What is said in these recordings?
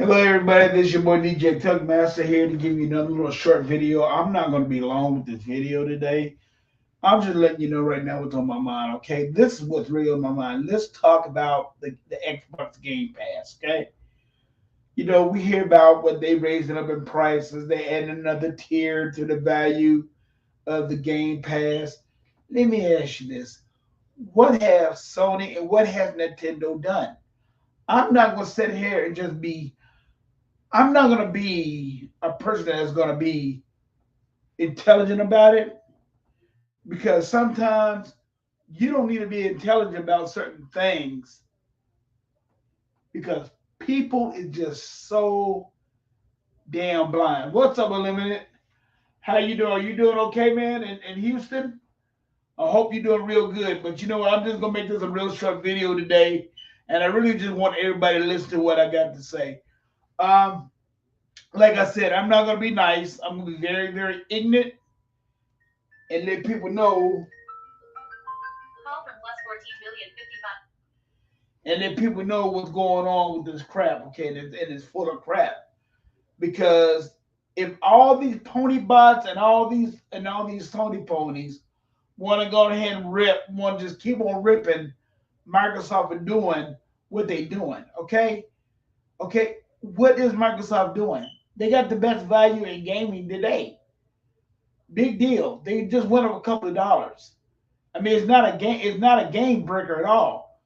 Hello, everybody. This is your boy DJ Tug Master here to give you another little short video. I'm not going to be long with this video today. I'm just letting you know right now what's on my mind. Okay, this is what's really on my mind. Let's talk about the Xbox Game Pass. Okay, we hear about what they raising up in prices. They add another tier to the value of the Game Pass. Let me ask you this: what have Sony and what has Nintendo done? I'm not going to sit here and just be I'm not gonna be a person that's gonna be intelligent about it because sometimes you don't need to be intelligent about certain things because people is just so damn blind. What's up, Unlimited? How you doing? Are you doing okay, man? In Houston? I hope you're doing real good. But you know what? I'm just gonna make this a real short video today, and I really just want everybody to listen to what I got to say. Um, like I said, I'm not gonna be nice. I'm gonna be very, very ignorant and let people know Call from plus 14,055,000. And let people know what's going on with this crap, okay? And it's full of crap. Because if all these pony bots and all these Tony ponies want to go ahead and want to just keep on ripping Microsoft and doing what they doing, okay? Okay, what is Microsoft doing? They got the best value in gaming today. Big deal. They just went up a couple of dollars. I mean, it's not a game. It's not a game breaker at all.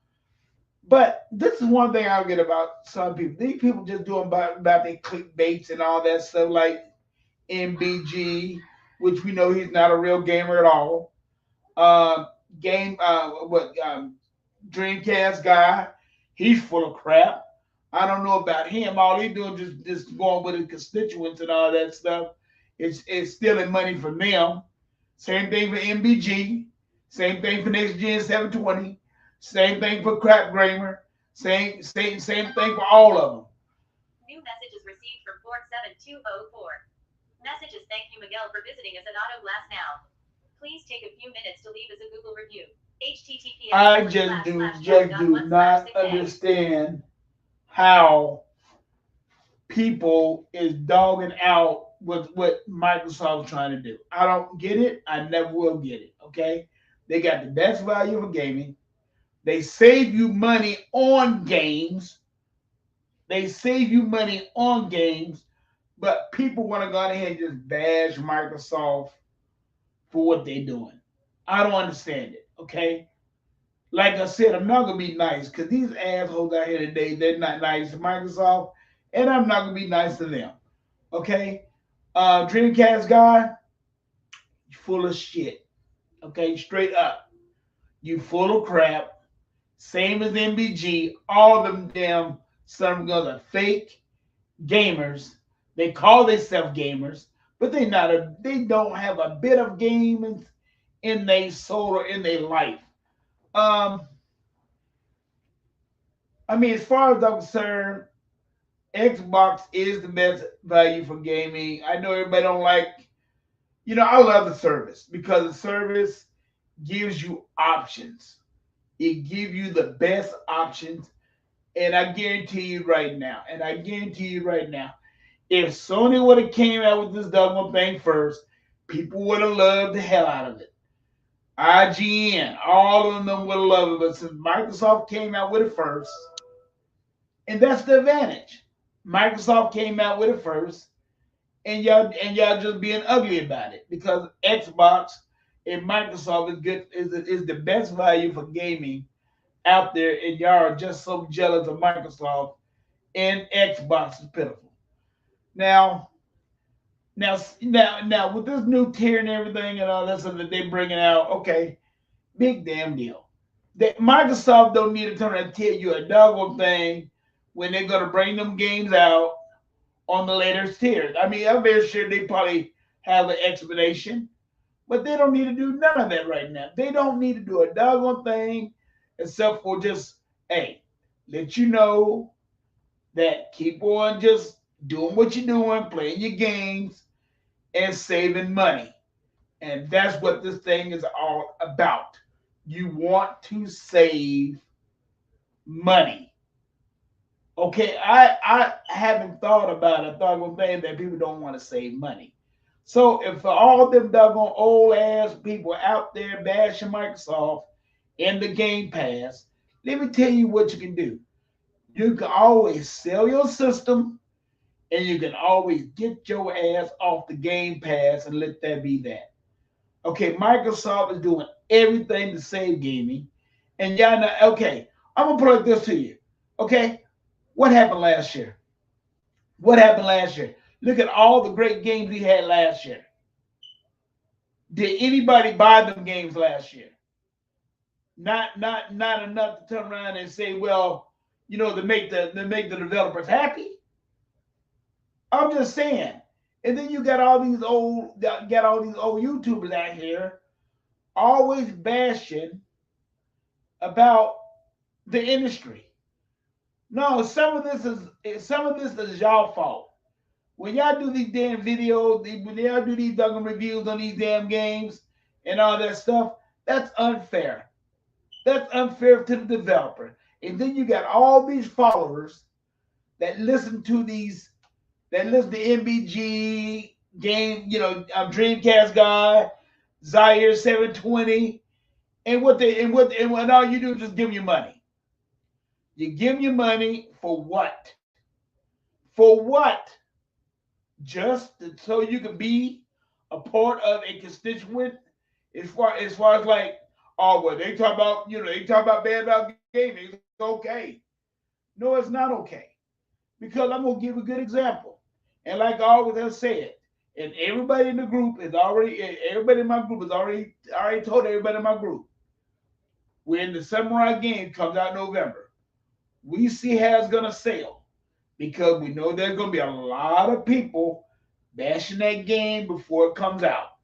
But this is one thing I get about some people. These people just doing about their clickbaits and all that stuff, like MBG, which we know he's not a real gamer at all. Uh, game, what Dreamcast guy, he's full of crap. I don't know about him. All he doing just going with his constituents and all that stuff. It's stealing money from them. Same thing for MBG. Same thing for Next Gen 720. Same thing for Crap Grammar. Same thing for all of them. New messages received from port 7204. Messages thank you, Miguel, for visiting us at Auto Glass Now. Please take a few minutes to leave us a Google review. HTTPS. I just do not understand how people is dogging out what Microsoft's trying to do. I don't get it. I never will get it. Okay, they got the best value for gaming. They save you money on games. They save you money on games, but people want to go ahead and just bash Microsoft for what they're doing. I don't understand it. Okay, like I said, I'm not gonna be nice because these assholes out here today, they're not nice to Microsoft, and I'm not gonna be nice to them. Okay, Dreamcast guy, you full of shit. Okay, straight up, you full of crap. Same as MBG, all of them damn son of guns are fake gamers. They call themselves gamers, but they not a. They don't have a bit of gaming in their soul or in their life. Um, I mean, as far as I'm concerned, Xbox is the best value for gaming. I know everybody don't like, I love the service because the service gives you options. It gives you the best options. And I guarantee you right now, if Sony would have came out with this double thing first, people would have loved the hell out of it. IGN, all of them would have loved it. But since Microsoft came out with it first, and that's the advantage. Microsoft came out with it first, and y'all just being ugly about it because Xbox and Microsoft is the best value for gaming out there, and y'all are just so jealous of Microsoft and Xbox is pitiful. Now, now, with this new tier and everything and all that stuff that they bringing out, okay, big damn deal. That Microsoft don't need to turn around and tell you a doggone thing when they're gonna bring them games out on the later tiers. I mean, I'm very sure they probably have an explanation, but they don't need to do none of that right now. They don't need to do a doggone thing except for just, hey, let you know that keep on just doing what you're doing, playing your games, and saving money. And that's what this thing is all about. You want to save money. Okay, I haven't thought about it. I thought one thing that people don't want to save money. So if for all them doggone old ass people out there bashing Microsoft in the Game Pass, let me tell you what you can do. You can always sell your system and you can always get your ass off the Game Pass and let that be that. Okay, Microsoft is doing everything to save gaming. And y'all know, okay, I'm gonna put this to you. Okay, what happened last year? What happened last year? Look at all the great games we had last year. Did anybody buy them games last year? Not enough to turn around and say, well, to make the developers happy. I'm just saying. And then you got all these old YouTubers out here always bashing about the industry. No, some of this is y'all fault. When y'all do these damn videos, when y'all do these damn reviews on these damn games and all that stuff, that's unfair. That's unfair to the developer. And then you got all these followers that listen to these, that listen to MBG game, I'm Dreamcast guy, Zaire 720, and what all you do is just give them your money. You give them your money for what? For what? So you can be a part of a constituent as far as like, oh well, they talk about bad about gaming, it's okay. No, it's not okay. Because I'm gonna give a good example. And like I always have said, and everybody in my group has already told everybody in my group, when the Samurai game comes out in November, we see how it's gonna sell. Because we know there's gonna be a lot of people bashing that game before it comes out.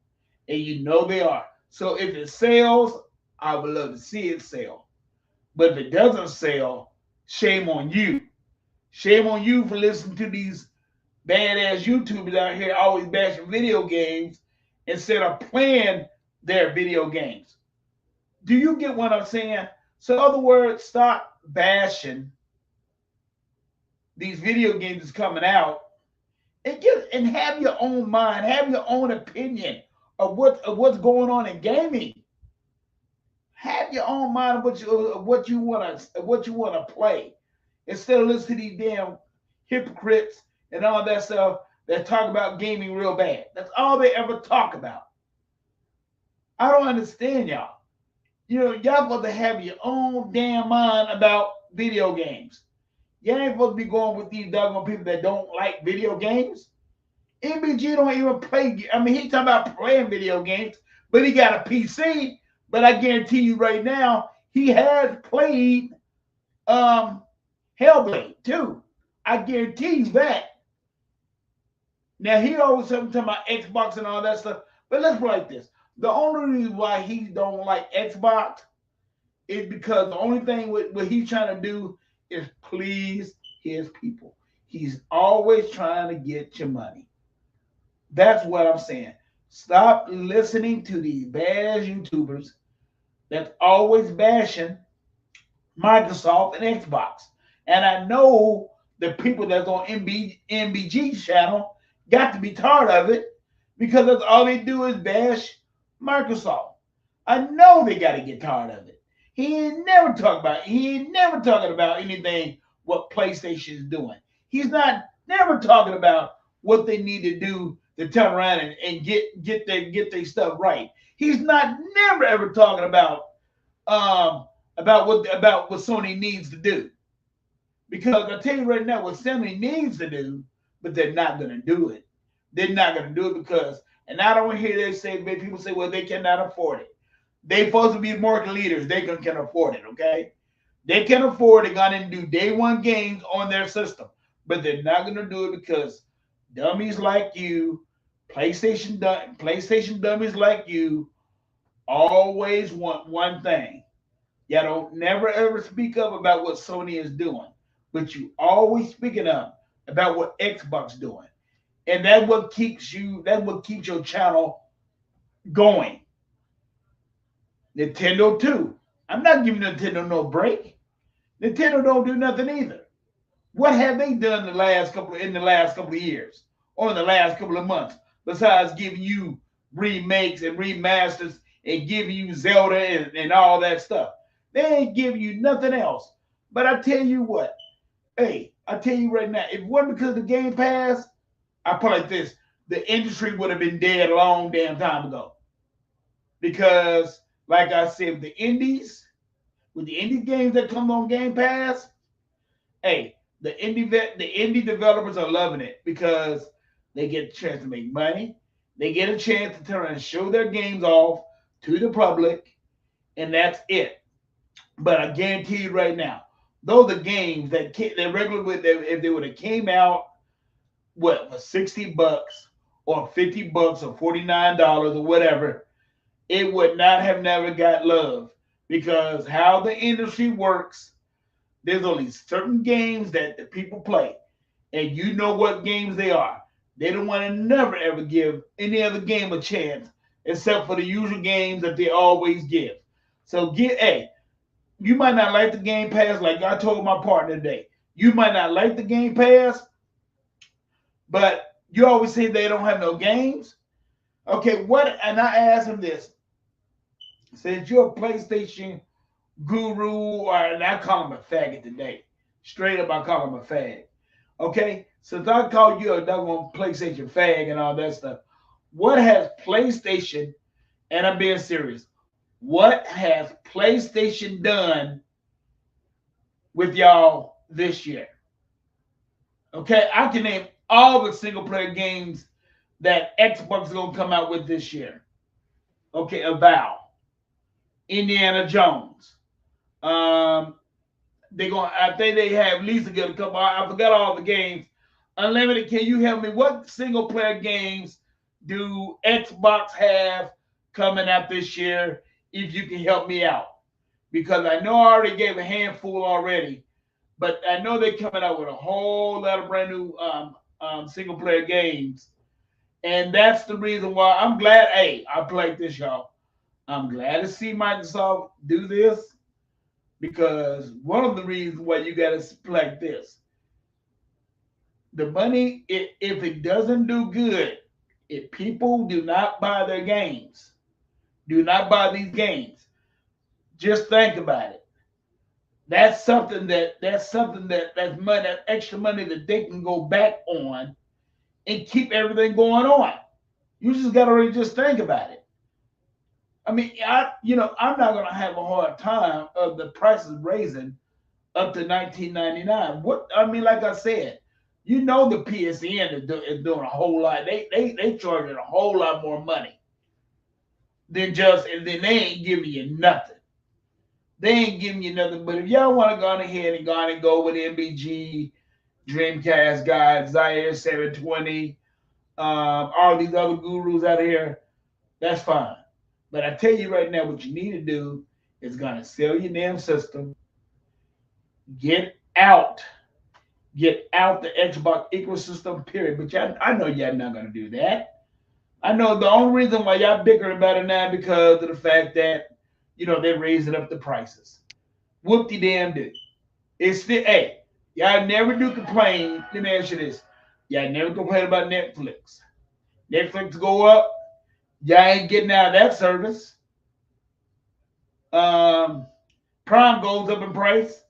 And you know they are. So if it sells, I would love to see it sell. But if it doesn't sell, shame on you. Shame on you for listening to these badass YouTubers out here always bashing video games instead of playing their video games. Do you get what I'm saying? So, in other words, stop bashing these video games that's coming out and have your own mind, have your own opinion of what's going on in gaming. Have your own mind of what you want to play instead of listening to these damn hypocrites and all that stuff that talk about gaming real bad. That's all they ever talk about. I don't understand y'all. Y'all supposed to have your own damn mind about video games. You ain't supposed to be going with these doggone people that don't like video games. MBG don't even play. I mean, he talking about playing video games, but he got a PC. But I guarantee you right now, he has played um, Hellblade too. I guarantee you that. Now he always talking about Xbox and all that stuff. But let's put it like this: the only reason why he don't like Xbox is because the only thing what he's trying to do is please his people. He's always trying to get your money. That's what I'm saying. Stop listening to these bad YouTubers that's always bashing Microsoft and Xbox. And I know the people that's on MBG's channel got to be tired of it because that's all they do is bash Microsoft. I know they got to get tired of it. He ain't never talking about anything what PlayStation is doing. He's not never talking about what they need to do to turn around and get their stuff right. He's not never ever talking about what Sony needs to do. Because I tell you right now what Sony needs to do, but they're not gonna do it. They're not gonna do it because, and I don't hear they say people say, well, they cannot afford it. They supposed to be market leaders. They can afford it, okay? They can afford it, gonna do day one games on their system. But they're not gonna do it because dummies like you, PlayStation dummies like you, always want one thing. Y'all don't never ever speak up about what Sony is doing, but you always speaking up about what Xbox doing, and that's what keeps your channel going. Nintendo too. I'm not giving Nintendo no break. Nintendo don't do nothing either. What have they done in the last couple of years or in the last couple of months besides giving you remakes and remasters and giving you Zelda and all that stuff? They ain't giving you nothing else. But I tell you what, hey, I tell you right now, if it wasn't because of the Game Pass, I put it like this: the industry would have been dead a long damn time ago. Because, like I said, with the indie games that come on Game Pass, hey, the indie developers are loving it because they get a chance to make money. They get a chance to turn and show their games off to the public, and that's it. But I guarantee you right now, those are games that regularly, if they would have came out what for $60 or $50 or $49 or whatever, it would not have never got love because how the industry works, there's only certain games that the people play, and you know what games they are. They don't want to never ever give any other game a chance except for the usual games that they always give. So you might not like the Game Pass, like I told my partner today. You might not like the Game Pass, but you always say they don't have no games. Okay, what? And I asked him this: since you're a PlayStation guru, and I call him a faggot today, straight up, I call him a fag. Okay, since I call you a doggone PlayStation fag and all that stuff, what has PlayStation? And I'm being serious. What has PlayStation done with y'all this year? Okay, I can name all the single player games that Xbox is gonna come out with this year. Okay, Avowed, Indiana Jones. Um, they going I think they have Lisa get a couple. I forgot all the games. Unlimited, can you help me? What single player games do Xbox have coming out this year? If you can help me out, because I know I already gave a handful already, but I know they're coming out with a whole lot of brand new single player games, and that's the reason why I'm glad. Hey, I played this, y'all. I'm glad to see Microsoft do this because one of the reasons why you got to like this, the money, if it doesn't do good, if people do not buy their games, do not buy these games, just think about it. That's money, that extra money that they can go back on and keep everything going on. You just gotta really just think about it. I mean, I'm not gonna have a hard time of the prices raising up to 19.99. What I mean, like I said, the PSN is doing a whole lot. They charging a whole lot more money than just, and then they ain't giving you nothing. They ain't giving you nothing. But if y'all want to go ahead and go with MBG, Dreamcast guys, Zaire 720, all these other gurus out here, that's fine. But I tell you right now, what you need to do is gonna sell your damn system, get out, get out the Xbox ecosystem, period. But I know y'all not gonna do that. I know the only reason why y'all bickering about it now because of the fact that they're raising up the prices. Whoop de damn do. It's still hey, y'all never do complain. Let me ask you this: y'all never complain about Netflix. Netflix go up, y'all ain't getting out of that service. Um, Prime goes up in price.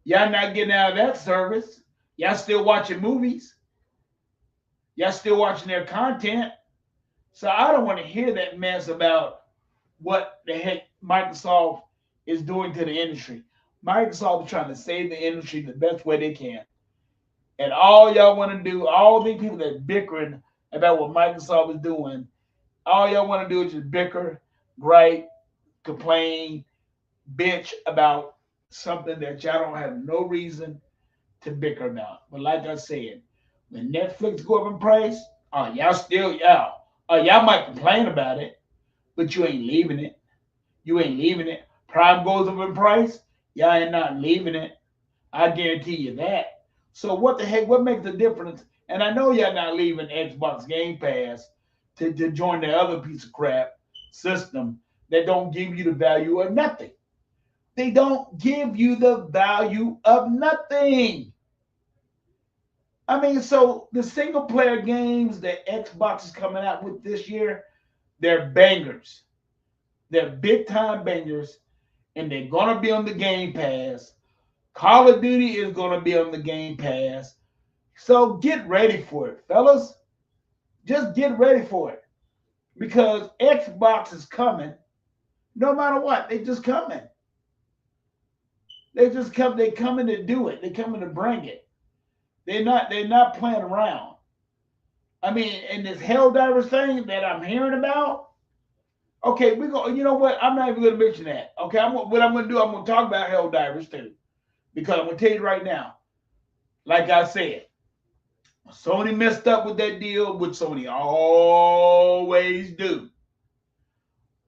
Y'all not getting out of that service. Y'all still watching movies. Y'all still watching their content. So I don't want to hear that mess about what the heck Microsoft is doing to the industry. Microsoft is trying to save the industry the best way they can. And all y'all want to do, all these people that bickering about what Microsoft is doing, all y'all want to do is just bicker, gripe, complain, bitch about something that y'all don't have no reason to bicker about. But like I said, when Netflix go up in price, y'all might complain about it, but you ain't leaving it. You ain't leaving it. Prime goes up in price, y'all ain't not leaving it. I guarantee you that. So what the heck? What makes the difference? And I know y'all not leaving Xbox Game Pass to join the other piece of crap system that don't give you the value of nothing. They don't give you the value of nothing. I mean, so the single player games that Xbox is coming out with this year, they're bangers. They're big time bangers, and they're gonna be on the Game Pass. Call of Duty is gonna be on the Game Pass. So get ready for it, fellas. Just get ready for it. Because Xbox is coming no matter what. They just coming. They just come. They coming to do it. They coming to bring it. They're not playing around. I mean, and this Helldivers thing that I'm hearing about. Okay, we go. You know what? I'm not even going to mention that. Okay, what I'm going to do. I'm going to talk about Helldivers too, because I'm going to tell you right now. Like I said, Sony messed up with that deal, which Sony always do.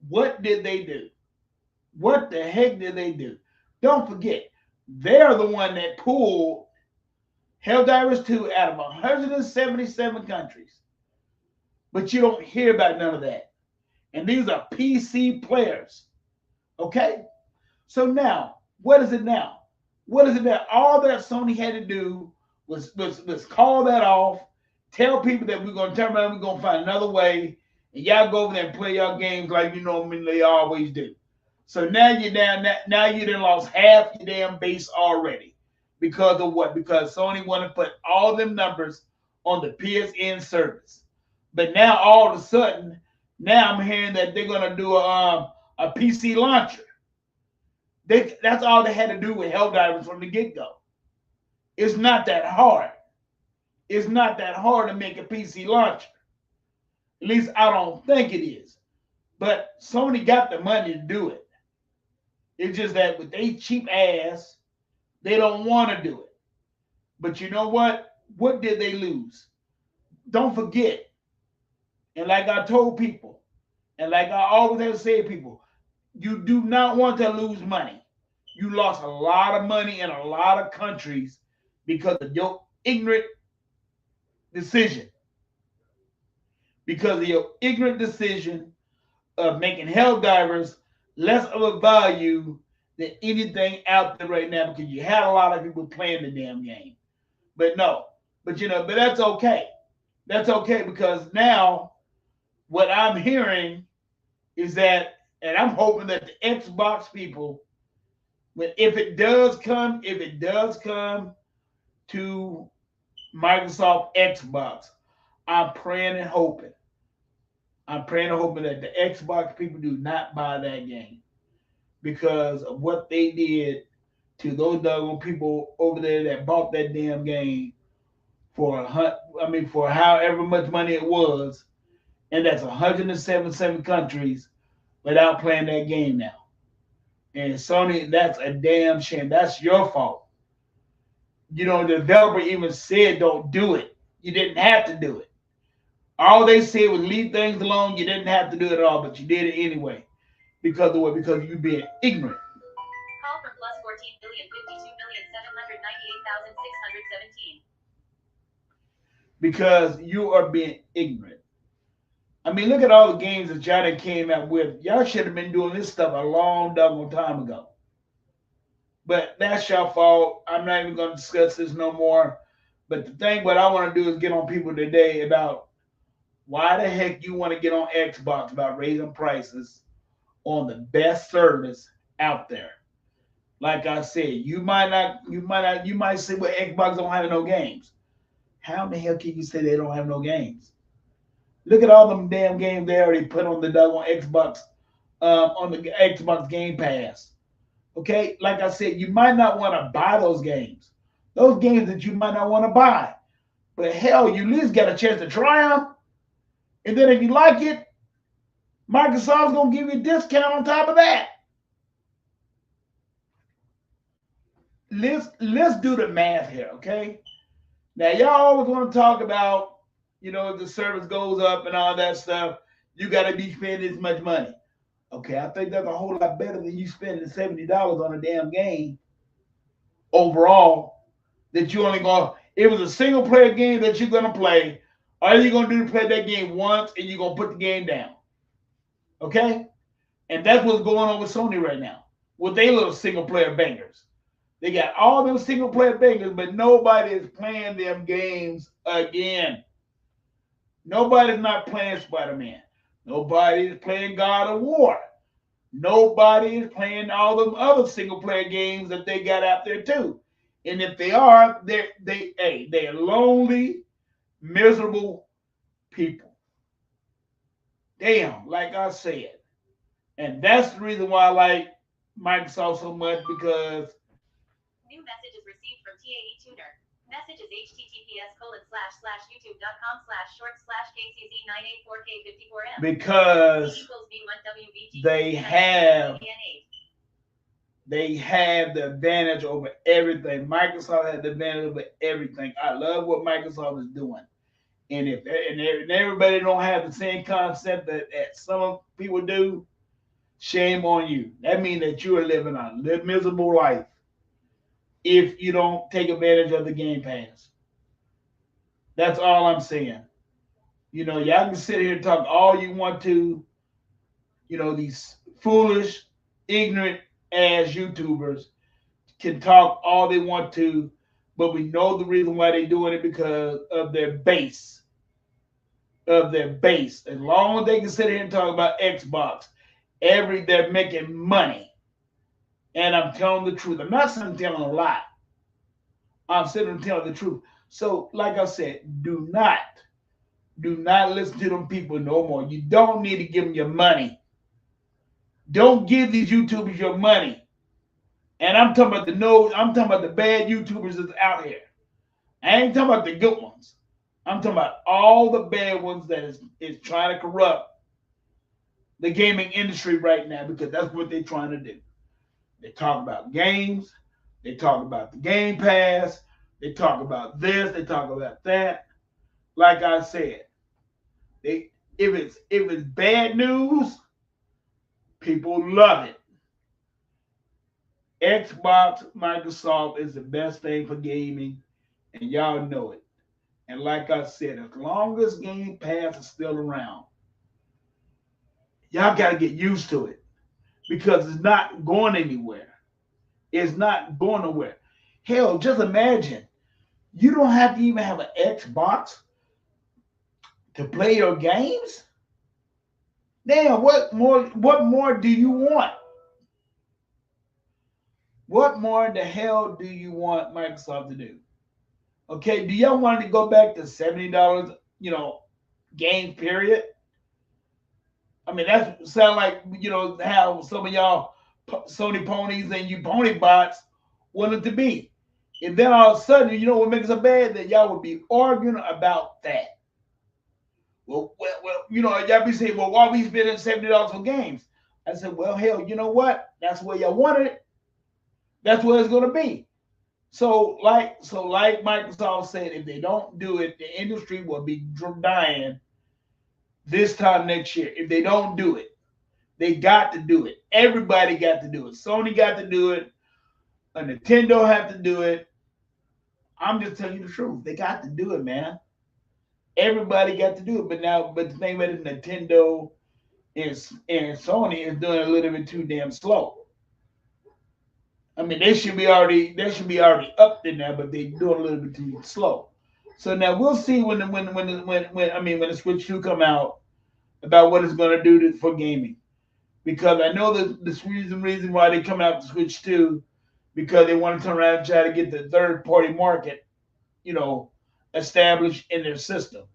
What did they do? What the heck did they do? Don't forget, they're the one that pulled Helldivers 2 out of 177 countries. But you don't hear about none of that. And these are PC players. Okay? So now, what is it now? What is it now? All that Sony had to do was call that off, tell people that we're going to turn around, we're going to find another way, and y'all go over there and play y'all games like you normally always do. So now you're down. Now you done lost half your damn base already. Because of what? Because Sony wanted to put all them numbers on the PSN service. But now all of a sudden, now I'm hearing that they're gonna do a PC launcher. That's all they had to do with Helldivers from the get-go. It's not that hard. It's not that hard to make a PC launcher. At least I don't think it is. But Sony got the money to do it. It's just that with they cheap ass, they don't want to do it. But you know what? What did they lose? Don't forget. And like I told people, and like I always have said, people, you do not want to lose money. You lost a lot of money in a lot of countries because of your ignorant decision. Because of your ignorant decision of making Helldivers less of a value than anything out there right now because you had a lot of people playing the damn game. But no, but that's okay. That's okay because now what I'm hearing is that, and I'm hoping that the Xbox people, if it does come to Microsoft Xbox, I'm praying and hoping. I'm praying and hoping that the Xbox people do not buy that game because of what they did to those doggone people over there that bought that damn game for for however much money it was, and that's 177 countries without playing that game now. And Sony, that's a damn shame. That's your fault. The developer even said don't do it. You didn't have to do it. All they said was leave things alone. You didn't have to do it at all, but you did it anyway. Because of what? Because you being ignorant. Call from plus 14,052,798,617. Because you are being ignorant. I mean, look at all the games that y'all came out with. Y'all should have been doing this stuff a long time ago. But that's your fault. I'm not even going to discuss this no more. But the thing what I want to do is get on people today about why the heck you want to get on Xbox about raising prices on the best service out there. Like I said, you might say, well, Xbox don't have no games. How the hell can you say they don't have no games? Look at all them damn games they already put on the doggone Xbox, on the Xbox Game Pass. Okay, like I said, you might not want to buy those games. Those games that you might not want to buy. But hell, you at least get a chance to try them. And then if you like it, Microsoft's going to give you a discount on top of that. Let's do the math here, okay? Now, y'all always want to talk about, if the service goes up and all that stuff, you got to be spending this much money. Okay, I think that's a whole lot better than you spending $70 on a damn game overall that you only going, it was a single player game that you're going to play. All you're going to do is play that game once and you're going to put the game down. Okay? And that's what's going on with Sony right now with their little single player bangers. They got all them single player bangers, but nobody is playing them games again. Nobody's not playing Spider Man. Nobody is playing God of War. Nobody is playing all them other single player games that they got out there too. And if they are, they're lonely, miserable people. Damn, like I said. And that's the reason why I like Microsoft so much because New message is received from TAE Tuner. Message is https://youtube.com/short/kcz984k54m. because equals B1WVG. they have the advantage over everything. Microsoft has the advantage over everything. I love what Microsoft is doing. And if and everybody don't have the same concept that some people do, shame on you. That means that you are living a miserable life if you don't take advantage of the Game Pass. That's all I'm saying. You know, y'all can sit here and talk all you want to. You know, these foolish, ignorant ass YouTubers can talk all they want to, but we know the reason why they're doing it because of their base. Of their base. As long as they can sit here and talk about Xbox, they're making money. And I'm telling the truth. I'm not saying telling a lie. I'm sitting telling the truth. So, like I said, do not listen to them people no more. You don't need to give them your money. Don't give these YouTubers your money. And I'm talking about I'm talking about the bad YouTubers that's out here. I ain't talking about the good ones. I'm talking about all the bad ones that is trying to corrupt the gaming industry right now because that's what they're trying to do. They talk about games. They talk about the Game Pass. They talk about this. They talk about that. Like I said, if it's bad news, people love it. Xbox, Microsoft is the best thing for gaming, and y'all know it. And like I said, as long as Game Pass is still around, y'all got to get used to it because it's not going anywhere. It's not going nowhere. Hell, just imagine you don't have to even have an Xbox to play your games. Damn, what more do you want? What more in the hell do you want Microsoft to do? Okay, do y'all want to go back to $70, game period? I mean, that sound like how some of y'all Sony ponies and you pony bots want it to be. And then all of a sudden, you know what makes it bad? That y'all would be arguing about that. Well, y'all be saying, well, why are we spending $70 for games? I said, well, hell, you know what? That's where y'all wanted it. That's where it's going to be. So like Microsoft said, if they don't do it, the industry will be dying this time next year. If they don't do it, they got to do it. Everybody got to do it. Sony got to do it. A Nintendo have to do it. I'm just telling you the truth. They got to do it, man. Everybody got to do it. But the thing about it, Nintendo and Sony is doing a little bit too damn slow. I mean, they should be already up there now, but they're doing a little bit too slow. So now we'll see when the Switch 2 come out about what it's going to do for gaming, because I know the reason why they come out with Switch 2 because they want to turn around and try to get the third party market, established in their system.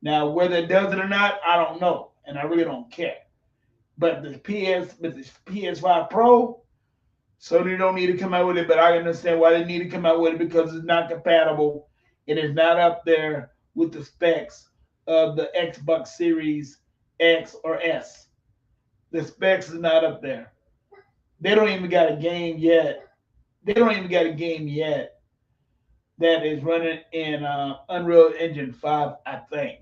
Now whether it does it or not, I don't know, and I really don't care. But the PS5 Pro, Sony don't need to come out with it, but I understand why they need to come out with it because it's not compatible. It is not up there with the specs of the Xbox Series X or S. The specs is not up there. They don't even got a game yet. That is running in Unreal Engine 5, I think.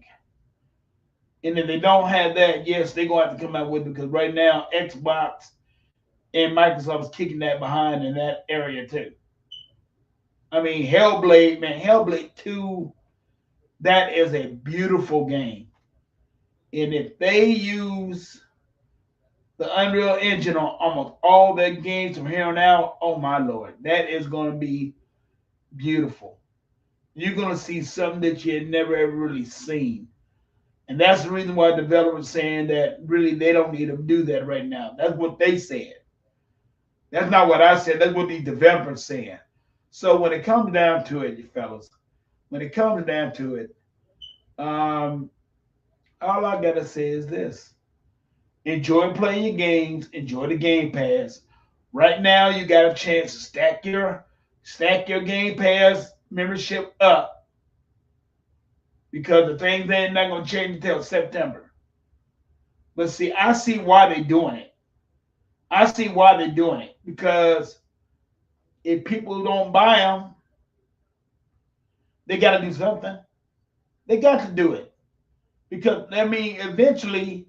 And if they don't have that, yes, they're going to have to come out with it because right now Xbox and Microsoft is kicking that behind in that area too. I mean, Hellblade 2, that is a beautiful game. And if they use the Unreal Engine on almost all their games from here on out. Oh my lord, that is going to be beautiful. You're going to see something that you had never ever really seen. And that's the reason why developers saying that really they don't need to do that right now. That's what they said. That's not what I said. That's what the developers saying. So when it comes down to it, you fellas, when it comes down to it, um, all I gotta say is this: enjoy playing your games, enjoy the Game Pass. Right now, you got a chance to stack your Game Pass membership up because the things ain't not gonna change until September. But see, I see why they're doing it. I see why they're doing it because if people don't buy them, they got to do something. They got to do it because I mean, eventually,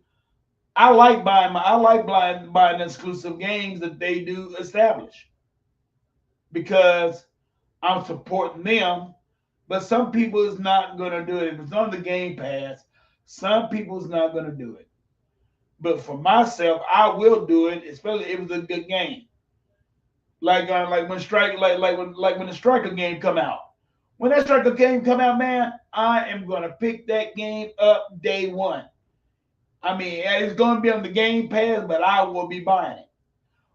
I like buying exclusive games that they do establish because I'm supporting them. But some people is not gonna do it. If it's on the Game Pass, some people's not gonna do it. But for myself, I will do it, especially if it's a good game. Like when strike like when the striker game come out. When that striker game come out, man, I am gonna pick that game up day one. I mean, it's gonna be on the Game Pass, but I will be buying it.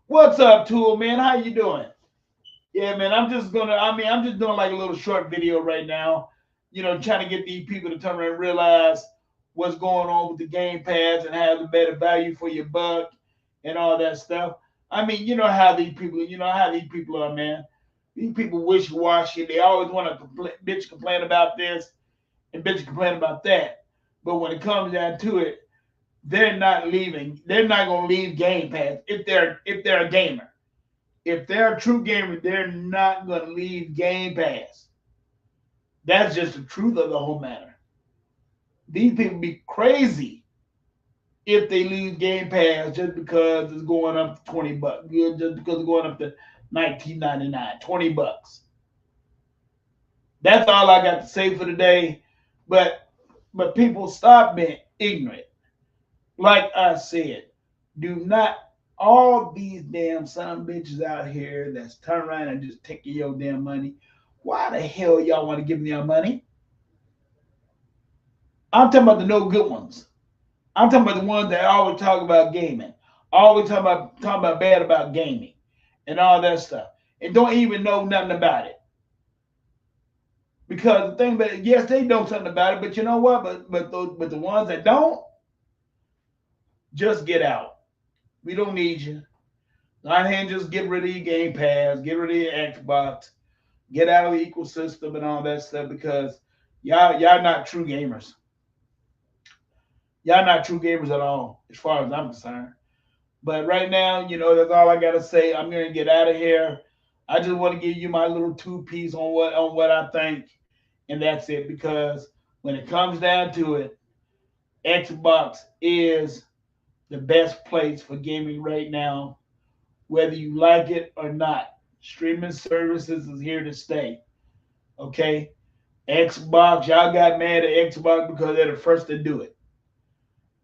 What's up, Tool man? How you doing? Yeah, man. I'm just doing like a little short video right now. Trying to get these people to turn around and realize what's going on with the Game Pass and have a better value for your buck and all that stuff. I mean, you know how these people are, man. These people wish washy. They always want to complain about this and bitch complain about that. But when it comes down to it, they're not leaving. They're not gonna leave Game Pass if they're a gamer. If they're a true gamer, they're not gonna leave Game Pass. That's just the truth of the whole matter. These people be crazy if they leave Game Pass just because it's going up to $20. Just because it's going up to 19.99, $20. That's all I got to say for today. But people stop being ignorant. Like I said, do not all these damn son of bitches out here that's turning around and just taking your damn money. Why the hell y'all want to give me your money? I'm talking about the no good ones. I'm talking about the ones that always talk about gaming, always talking about bad about gaming, and all that stuff, and don't even know nothing about it. Because the thing about it, yes, they know something about it, but you know what? But the ones that don't, just get out. We don't need you. On hand, just get rid of your Game Pass, get rid of your Xbox, get out of the ecosystem and all that stuff because y'all not true gamers. Y'all not true gamers at all, as far as I'm concerned. But right now, that's all I gotta say. I'm gonna get out of here. I just want to give you my little two piece on what I think, and that's it. Because when it comes down to it, Xbox is the best place for gaming right now, whether you like it or not. Streaming services is here to stay. Okay, Xbox, y'all got mad at Xbox because they're the first to do it.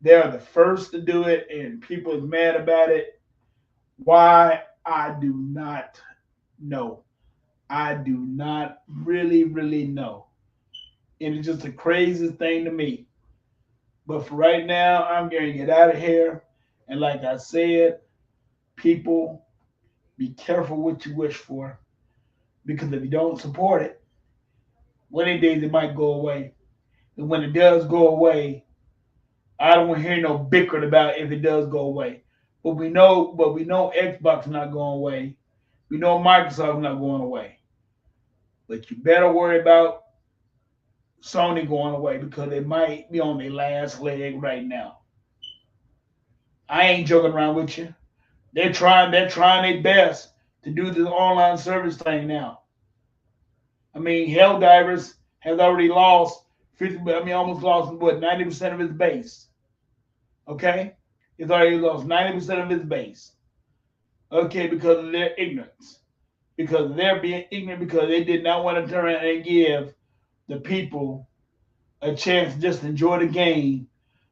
They're the first to do it, and people is mad about it. Why? I do not know. I do not really know. And it's just the craziest thing to me. But for right now, I'm going to get out of here. And like I said, people, be careful what you wish for. Because if you don't support it, one of these days it might go away. And when it does go away, I don't want to hear no bickering about if it does go away. But we know Xbox is not going away. We know Microsoft is not going away. But you better worry about Sony going away because they might be on their last leg right now. I ain't joking around with you. They're trying their best to do this online service thing now. I mean, Helldivers has already lost 50. I mean, almost lost what 90% of its base. Okay, it's already lost 90% of its base. Okay, because of their ignorance, because they're being ignorant because they did not want to turn around and give the people a chance to just enjoy the game.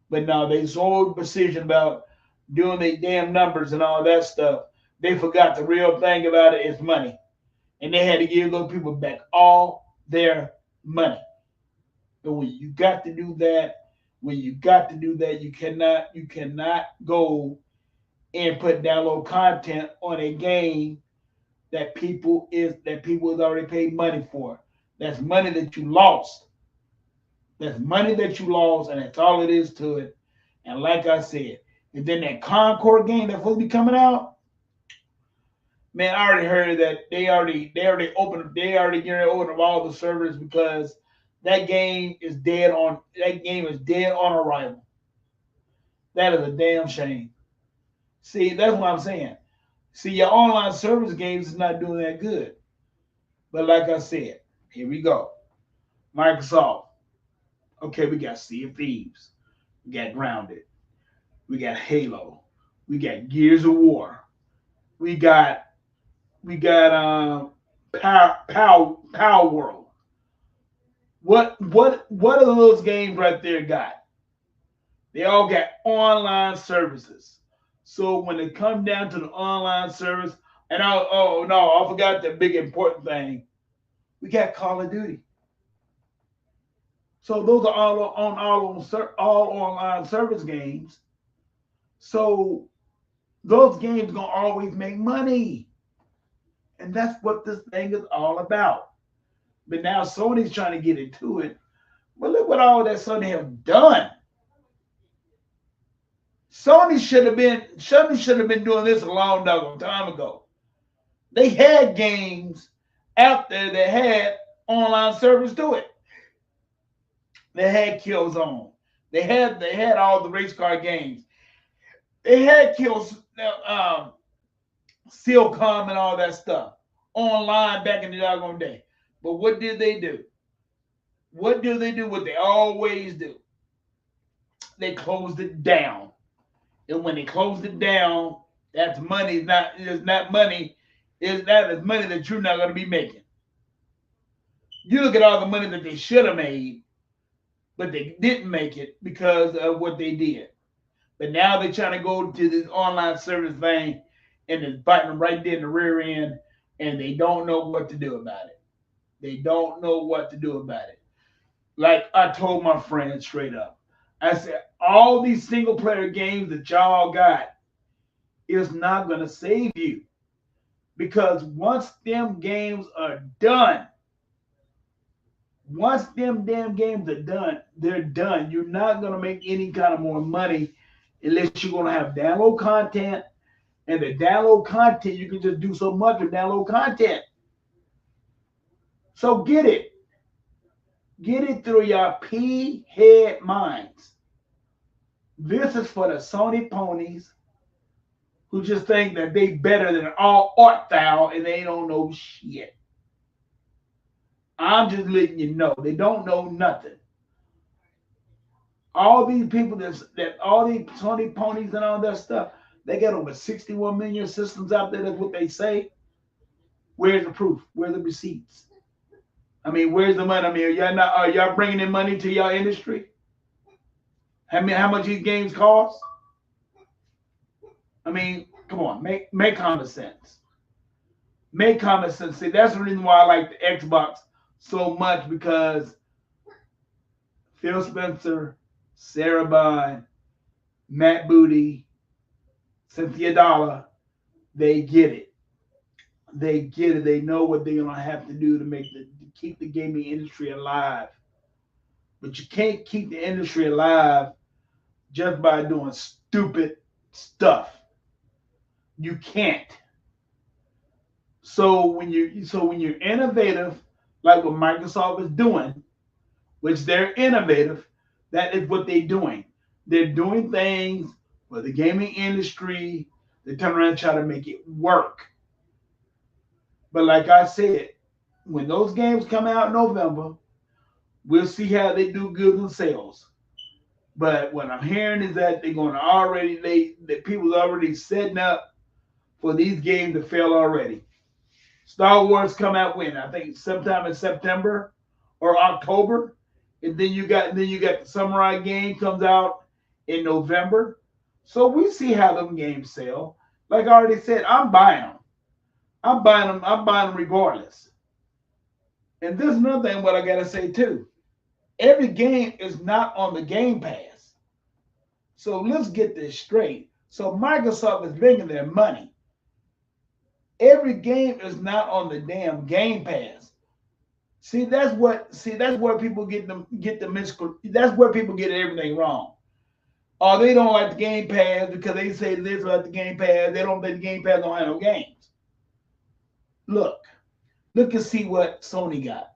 But now they so precision about doing their damn numbers and all that stuff. They forgot the real thing about it is money. And they had to give those people back all their money. And when you got to do that, you cannot go and put download content on a game that people has already paid money for. That's money that you lost. That's money that you lost, and that's all it is to it. And like I said, and then that Concord game that's supposed to be coming out, man, I already heard that they already getting ready to open up all the servers because that game is dead on arrival. That is a damn shame. See, that's what I'm saying. See, your online service games is not doing that good. But like I said, here we go. Microsoft. Okay, we got Sea of Thieves. We got Grounded. We got Halo. We got Gears of War. We got Power World. What are those games right there got? They all got online services. So when it comes down to the online service, and oh no, I forgot the big important thing. We got Call of Duty. So those are all online service games. So those games gonna always make money, and that's what this thing is all about. But now Sony's trying to get into it. But look what all that Sony have done. Sony should have been doing this a long time ago. They had games out there that had online service to it. They had Killzone. They had all the race car games. They had Silcom and all that stuff online back in the doggone day. But what did they do? What do they do? What they always do? They closed it down. And when they closed it down, that's money. It's not money. That is money that you're not going to be making. You look at all the money that they should have made, but they didn't make it because of what they did. But now they're trying to go to this online service thing, and it's biting them right there in the rear end, and they don't know what to do about it. They don't know what to do about it. Like I told my friends straight up, I said, all these single player games that y'all got is not going to save you. Because once them games are done, once them damn games are done, they're done. You're not going to make any kind of more money unless you're going to have download content. And the download content, you can just do so much with download content. So get it. Get it through your pea head minds. This is for the Sony ponies who just think that they better than all art thou and they don't know shit. I'm just letting you know. They don't know nothing. All these people that all these Sony ponies and all that stuff, they got over 61 million systems out there. That's what they say. Where's the proof? Where's the receipts? I mean, where's the money? I mean, are y'all bringing in money to your industry? I mean, how much these games cost? I mean, come on, make common sense. Make common sense. See, that's the reason why I like the Xbox so much, because Phil Spencer, Sarah Bond, Matt Booty, Cynthia Dollar, they get it. They get it. They know what they're gonna have to do to keep the gaming industry alive. But you can't keep the industry alive just by doing stupid stuff. You can't. So when you're innovative, like what Microsoft is doing, which they're innovative, that is what they're doing. They're doing things for the gaming industry. They turn around and try to make it work. But like I said, when those games come out in November, we'll see how they do goods and sales. But what I'm hearing is that they're going to that people's already setting up for these games to fail already. Star Wars come out when? I think sometime in September or October. And then you got the Samurai game comes out in November. So we see how them games sell. Like I already said, I'm buying them. I'm buying them. I'm buying them regardless. And this is another thing what I gotta say too. Every game is not on the Game Pass. So let's get this straight. So Microsoft is making their money. Every game is not on the damn Game Pass. See that's where people get the mystical that's where people get everything wrong. Or they don't like the Game Pass because they say this about the Game Pass. They don't think the Game Pass don't have no games. Look, look and see what Sony got.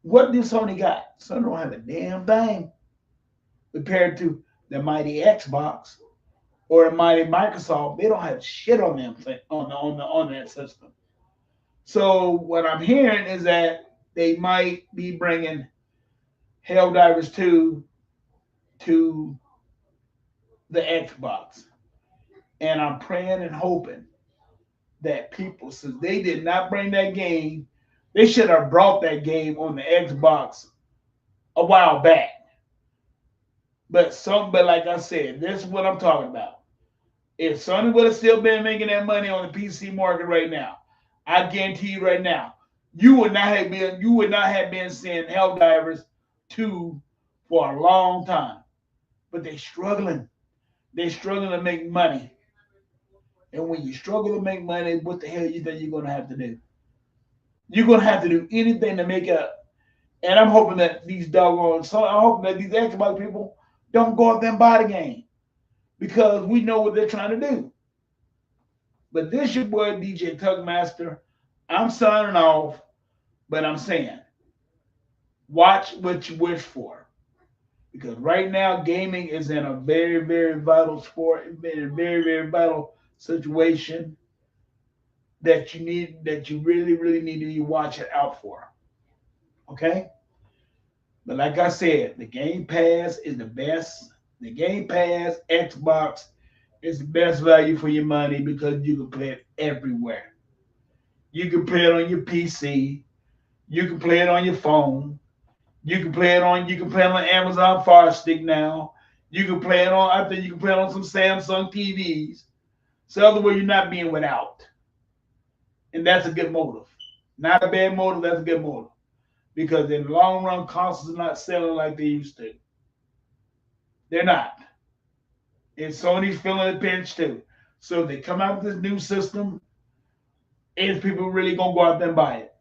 What do Sony got? Sony don't have a damn thing compared to the mighty Xbox or the mighty Microsoft. They don't have shit on them on that system. So what I'm hearing is that they might be bringing Helldivers 2 to the Xbox. And I'm praying and hoping that people, since they did not bring that game, they should have brought that game on the Xbox a while back. But like I said, this is what I'm talking about. If Sony would have still been making that money on the PC market right now, I guarantee you right now, you would not have been seeing Helldivers 2 for a long time. But they're struggling. They're struggling to make money. And when you struggle to make money, what the hell you think you're gonna have to do? You're gonna have to do anything to make up. And I'm hoping that these doggone, so I'm hoping that these Xbox people don't go out there and buy the game because we know what they're trying to do. But this your boy DJ Tugmaster. I'm signing off, but I'm saying watch what you wish for because right now gaming is in a very very vital sport, in a very very vital situation that you really really need to watch it out for. Okay. But like I said, the Game Pass is the best. The Game Pass Xbox is the best value for your money because you can play it everywhere. You can play it on your PC. You can play it on your phone. You can play it on Amazon Fire Stick now. You can play it on I think you can play it on some Samsung TVs. So other way you're not being without. And that's a good motive. Not a bad motive, that's a good motive. Because in the long run, consoles are not selling like they used to. They're not. And Sony's feeling the pinch too. So if they come out with this new system, is people really gonna go out there and buy it?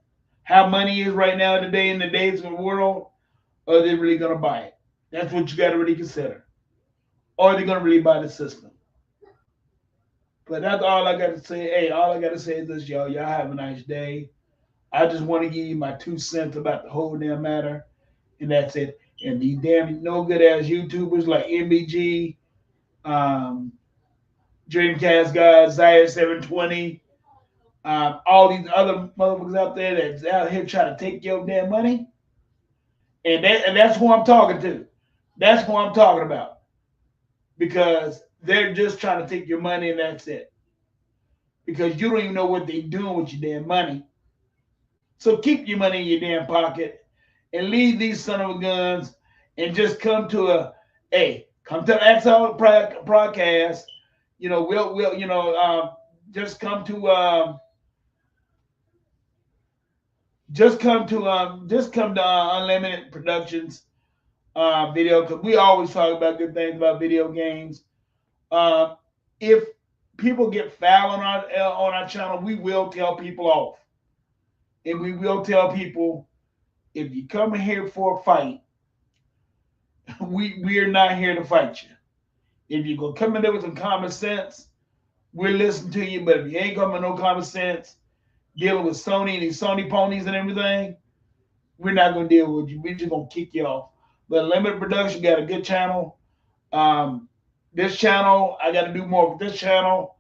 How money is right now today in the days of the world, are they really gonna buy it? That's what you gotta really consider. Or are they gonna really buy the system? But that's all I gotta say. Hey, all I gotta say is this, y'all. Y'all have a nice day. I just want to give you my 2 cents about the whole damn matter, and that's it. And these damn no good ass YouTubers like MBG, um, Dreamcast guys, Zaire 720, all these other motherfuckers out there that's out here trying to take your damn money, and that's who I'm talking to. That's who I'm talking about because they're just trying to take your money and that's it. Because you don't even know what they're doing with your damn money. So keep your money in your damn pocket and leave these son of a guns and just come to come to the XL podcast. Just come to just come to Unlimited Productions video because we always talk about good things about video games. Uh, if people get foul on our channel, we will tell people off, and we will tell people if you come here for a fight, we're not here to fight you. If you're gonna come in there with some common sense, we'll listen to you. But if you ain't coming with no common sense, dealing with Sony and these Sony ponies and everything, we're not gonna deal with you. We're just gonna kick you off. But Limited Production got a good channel. This channel, I got to do more with this channel.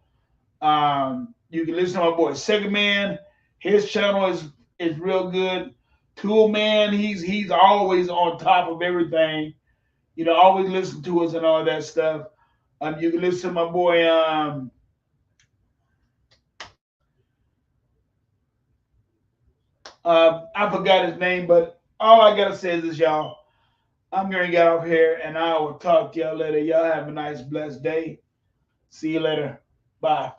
You can listen to my boy Second Man. His channel is real good. Tool Man, he's always on top of everything. Always listen to us and all that stuff. You can listen to my boy. I forgot his name, but all I gotta say is this, y'all. I'm gonna get off here, and I will talk to y'all later. Y'all have a nice, blessed day. See you later. Bye.